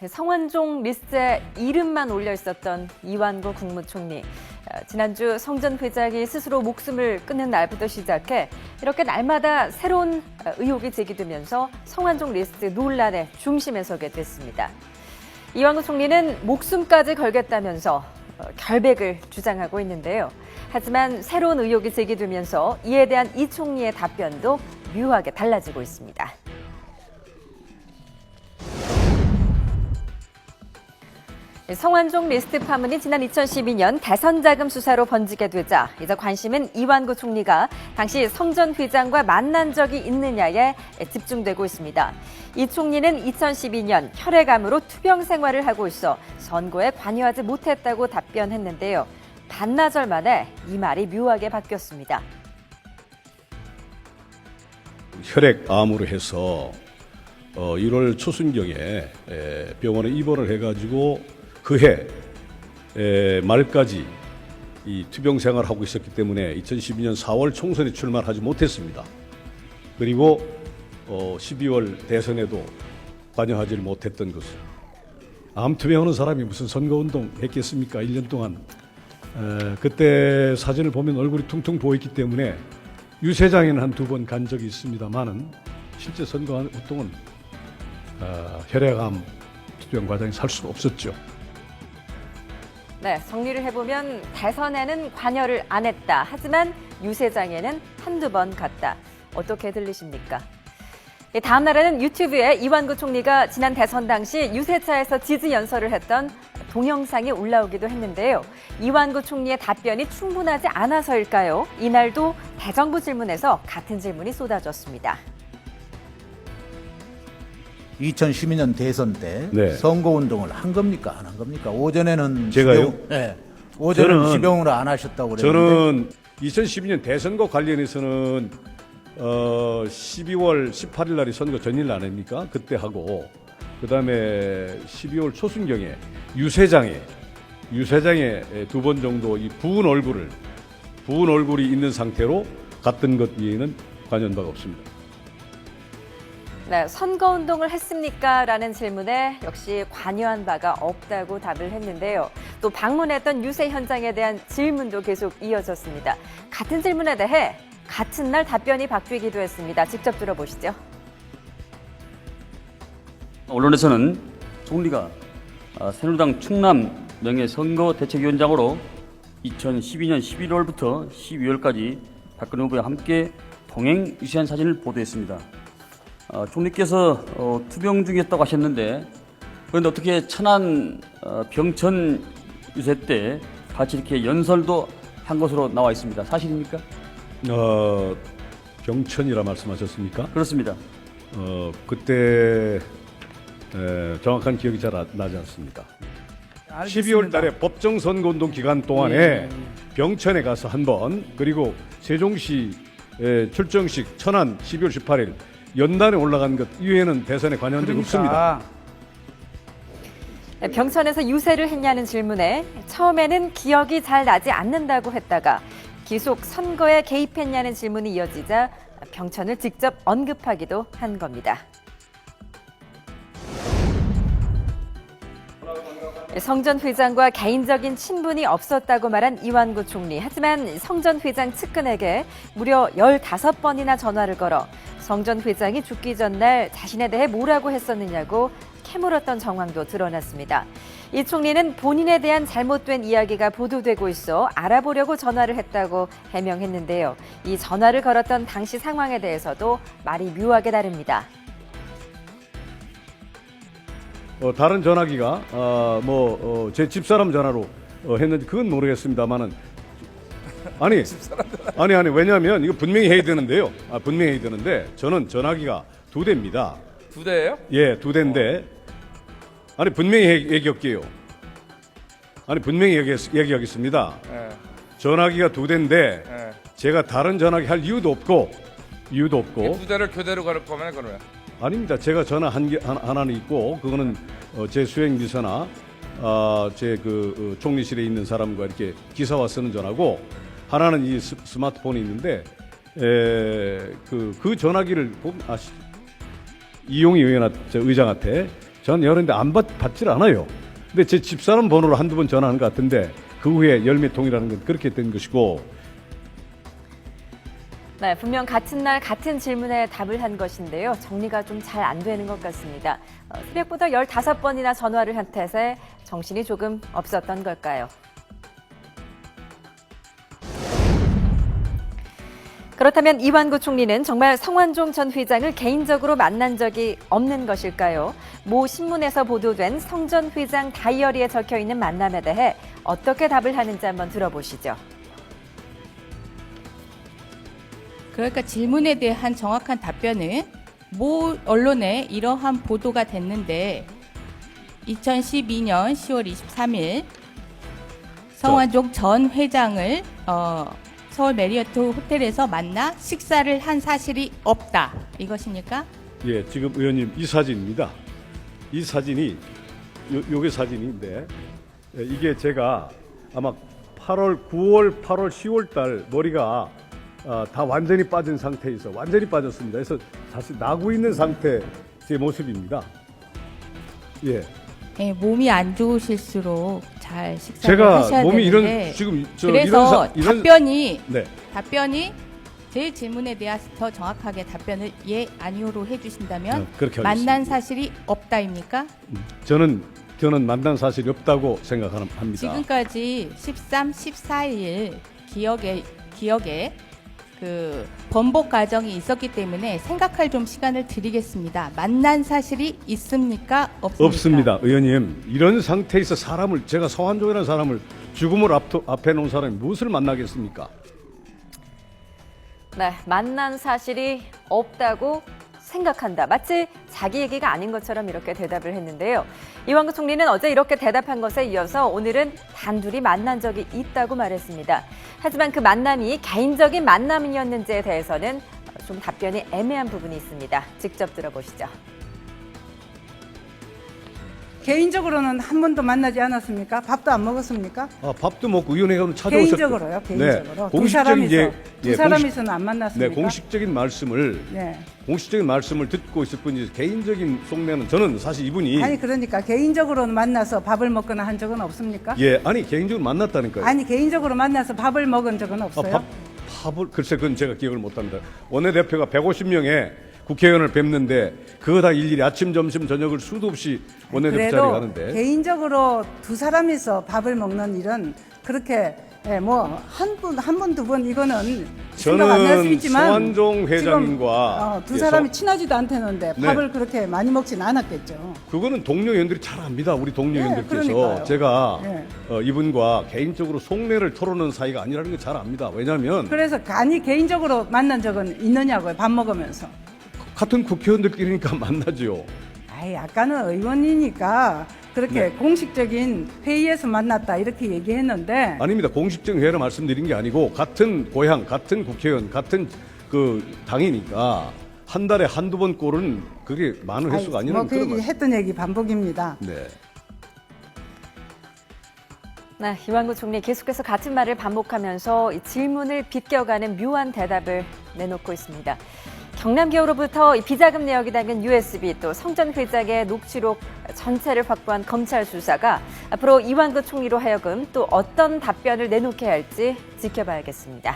성완종 리스트에 이름만 올려 있었던 이완구 국무총리. 지난주 성 전 회장이 스스로 목숨을 끊는 날부터 시작해 이렇게 날마다 새로운 의혹이 제기되면서 성완종 리스트 논란의 중심에 서게 됐습니다. 이완구 총리는 목숨까지 걸겠다면서 결백을 주장하고 있는데요. 하지만 새로운 의혹이 제기되면서 이에 대한 이 총리의 답변도 묘하게 달라지고 있습니다. 성완종 리스트 파문이 지난 2012년 대선 자금 수사로 번지게 되자 이제 관심은 이완구 총리가 당시 성 전 회장과 만난 적이 있느냐에 집중되고 있습니다. 이 총리는 2012년 혈액암으로 투병 생활을 하고 있어 선거에 관여하지 못했다고 답변했는데요. 반나절 만에 이 말이 묘하게 바뀌었습니다. 혈액암으로 해서 1월 초순경에 병원에 입원을 해가지고 그해 말까지 이 투병 생활을 하고 있었기 때문에 2012년 4월 총선에 출마하지 못했습니다. 그리고 12월 대선에도 관여하지 못했던 것을. 암 투병하는 사람이 무슨 선거운동 했겠습니까? 1년 동안. 그때 사진을 보면 얼굴이 퉁퉁 부어있기 때문에 유세장에는 한 2번 간 적이 있습니다만은 실제 선거 활동은 혈액암 투병 과정에 살 수가 없었죠. 네, 정리를 해보면 대선에는 관여를 안 했다. 하지만 유세장에는 한두 번 갔다. 어떻게 들리십니까? 다음 날에는 유튜브에 이완구 총리가 지난 대선 당시 유세차에서 지지 연설을 했던 동영상이 올라오기도 했는데요. 이완구 총리의 답변이 충분하지 않아서일까요? 이날도 대정부 질문에서 같은 질문이 쏟아졌습니다. 2012년 대선 때 선거운동을 한 겁니까? 안 한 겁니까? 오전에는 제가요? 오전에는 지병으로 안 하셨다고 그랬는데 저는 2012년 대선과 관련해서는 12월 18일 날이 선거 전일 아닙니까? 그때 하고 그다음에 12월 초순경에 유세장에 2번 정도 이 부은 얼굴이 있는 상태로 갔던 것 외에는 관여한 바가 없습니다. 네, 선거운동을 했습니까? 라는 질문에 역시 관여한 바가 없다고 답을 했는데요. 또 방문했던 유세 현장에 대한 질문도 계속 이어졌습니다. 같은 질문에 대해 같은 날 답변이 바뀌기도 했습니다. 직접 들어보시죠. 언론에서는 총리가 새누리당 충남 명예선거대책위원장으로 2012년 11월부터 12월까지 박근혜 후보와 함께 동행 유세한 사진을 보도했습니다. 총리께서 투병 중이었다고 하셨는데 그런데 어떻게 천안 병천 유세 때 같이 이렇게 연설도 한 것으로 나와 있습니다. 사실입니까? 병천이라 말씀하셨습니까? 그렇습니다. 그때 정확한 기억이 잘 나지 않습니다. 12월 달에 법정 선거운동 기간 동안에 병천에 가서 한 번, 그리고 세종시 출정식 천안 12월 18일 연단에 올라간 것 이외에는 대선에 관여한 적이 없습니다. 병천에서 유세를 했냐는 질문에 처음에는 기억이 잘 나지 않는다고 했다가 기속 선거에 개입했냐는 질문이 이어지자 병천을 직접 언급하기도 한 겁니다. 성 전 회장과 개인적인 친분이 없었다고 말한 이완구 총리. 하지만 성 전 회장 측근에게 무려 15번이나 전화를 걸어 성 전 회장이 죽기 전날 자신에 대해 뭐라고 했었느냐고 캐물었던 정황도 드러났습니다. 이 총리는 본인에 대한 잘못된 이야기가 보도되고 있어 알아보려고 전화를 했다고 해명했는데요. 이 전화를 걸었던 당시 상황에 대해서도 말이 묘하게 다릅니다. 다른 전화기가 제 집사람 전화로 했는지 그건 모르겠습니다만은 아니 왜냐하면 이거 분명히 해야 되는데요. 분명히 해야 되는데 저는 전화기가 2대입니다. 2대예요? 예, 2대인데 분명히 얘기할게요. 분명히 얘기하겠습니다. 네. 전화기가 2대인데 네. 제가 다른 전화기 할 이유도 없고 이 2대를 교대로 갈 거면 그러면 아닙니다. 제가 전화 하나는 있고 그거는 제 수행 비서나 제 총리실에 있는 사람과 이렇게 기사와 쓰는 전화고 하나는 이 스마트폰이 있는데 그 전화기를 이용희 의장한테 전 여러 데 받질 않아요. 근데 제 집사람 번호로 한두 번 전화하는 것 같은데 그 후에 열 몇 통이라는 건 그렇게 된 것이고. 네, 분명 같은 날 같은 질문에 답을 한 것인데요. 정리가 좀 잘 안 되는 것 같습니다. 새벽부터 15번이나 전화를 한 탓에 정신이 조금 없었던 걸까요? 그렇다면 이완구 총리는 정말 성완종 전 회장을 개인적으로 만난 적이 없는 것일까요? 모 신문에서 보도된 성 전 회장 다이어리에 적혀있는 만남에 대해 어떻게 답을 하는지 한번 들어보시죠. 그러니까 질문에 대한 정확한 답변은 모 언론에 이러한 보도가 됐는데 2012년 10월 23일 성완종 전 회장을 서울 메리어트 호텔에서 만나 식사를 한 사실이 없다. 이것입니까? 예, 지금 의원님 이 사진입니다. 이 사진이 요게 사진인데 이게 제가 아마 9월, 8월, 10월 달 머리가 다 완전히 빠진 상태에서 완전히 빠졌습니다. 그래서 사실 나고 있는 상태 제 모습입니다. 예. 네, 몸이 안 좋으실수록 잘 식사를 제가 하셔야 몸이 되는데 이런 지금 그래서 답변이 네. 제 질문에 대해서 정확하게 답변을 예, 아니오로 해주신다면 그렇게 만난 하겠습니다. 사실이 없다입니까? 저는 만난 사실이 없다고 생각합니다. 지금까지 13, 14일 기억에 그 번복 과정이 있었기 때문에 생각할 좀 시간을 드리겠습니다. 만난 사실이 있습니까? 없습니까? 없습니다. 의원님, 이런 상태에서 제가 성완종이라는 사람을 죽음을 앞에 놓은 사람이 무엇을 만나겠습니까? 네, 만난 사실이 없다고 생각한다. 마치 자기 얘기가 아닌 것처럼 이렇게 대답을 했는데요. 이완구 총리는 어제 이렇게 대답한 것에 이어서 오늘은 단둘이 만난 적이 있다고 말했습니다. 하지만 그 만남이 개인적인 만남이었는지에 대해서는 좀 답변이 애매한 부분이 있습니다. 직접 들어보시죠. 개인적으로는 한 번도 만나지 않았습니까? 밥도 안 먹었습니까? 밥도 먹고 위원회 가면 찾아오셨죠. 개인적으로요. 개인적으로. 네, 두 사람이서는 안 만났습니까? 네, 공식적인 말씀을 듣고 있을 뿐이지 개인적인 속내는 저는 사실 이분이 아니 그러니까 개인적으로는 만나서 밥을 먹거나 한 적은 없습니까? 예, 아니 개인적으로 만났다니까요. 아니 개인적으로 만나서 밥을 먹은 적은 없어요? 밥을 글쎄 그건 제가 기억을 못합니다. 원내대표가 150명의 국회의원을 뵙는데 그거 다 일일이 아침, 점심, 저녁을 수도 없이 원내대표 자리에 가는데 개인적으로 두 사람이서 밥을 먹는 일은 그렇게 뭐 한 번, 두 번 이거는 생각 안 날 수 있지만 성완종 회장님과 두 사람이 친하지도 않다는데 밥을 그렇게 많이 먹진 않았겠죠. 그거는 동료 의원들이 잘 압니다. 우리 동료 의원들께서 그러니까요. 제가 이분과 개인적으로 속내를 토론하는 사이가 아니라는 걸 잘 압니다. 왜냐하면 그래서 간이 개인적으로 만난 적은 있느냐고요. 밥 먹으면서. 같은 국회의원들끼리니까 만나죠. 아이, 아까는 의원이니까 그렇게 공식적인 회의에서 만났다 이렇게 얘기했는데 아닙니다. 공식적인 회의를 말씀드린 게 아니고 같은 고향, 같은 국회의원, 같은 그 당이니까 한 달에 한두 번 꼴은 그게 많은 횟수가 아니라는 그 얘기 했던 얘기 반복입니다. 네. 네, 이완구 총리 계속해서 같은 말을 반복하면서 이 질문을 비껴가는 묘한 대답을 내놓고 있습니다. 경남기호로부터 비자금 내역이 담긴 USB 또 성 전 회장의 녹취록 전체를 확보한 검찰 수사가 앞으로 이완구 총리로 하여금 또 어떤 답변을 내놓게 할지 지켜봐야겠습니다.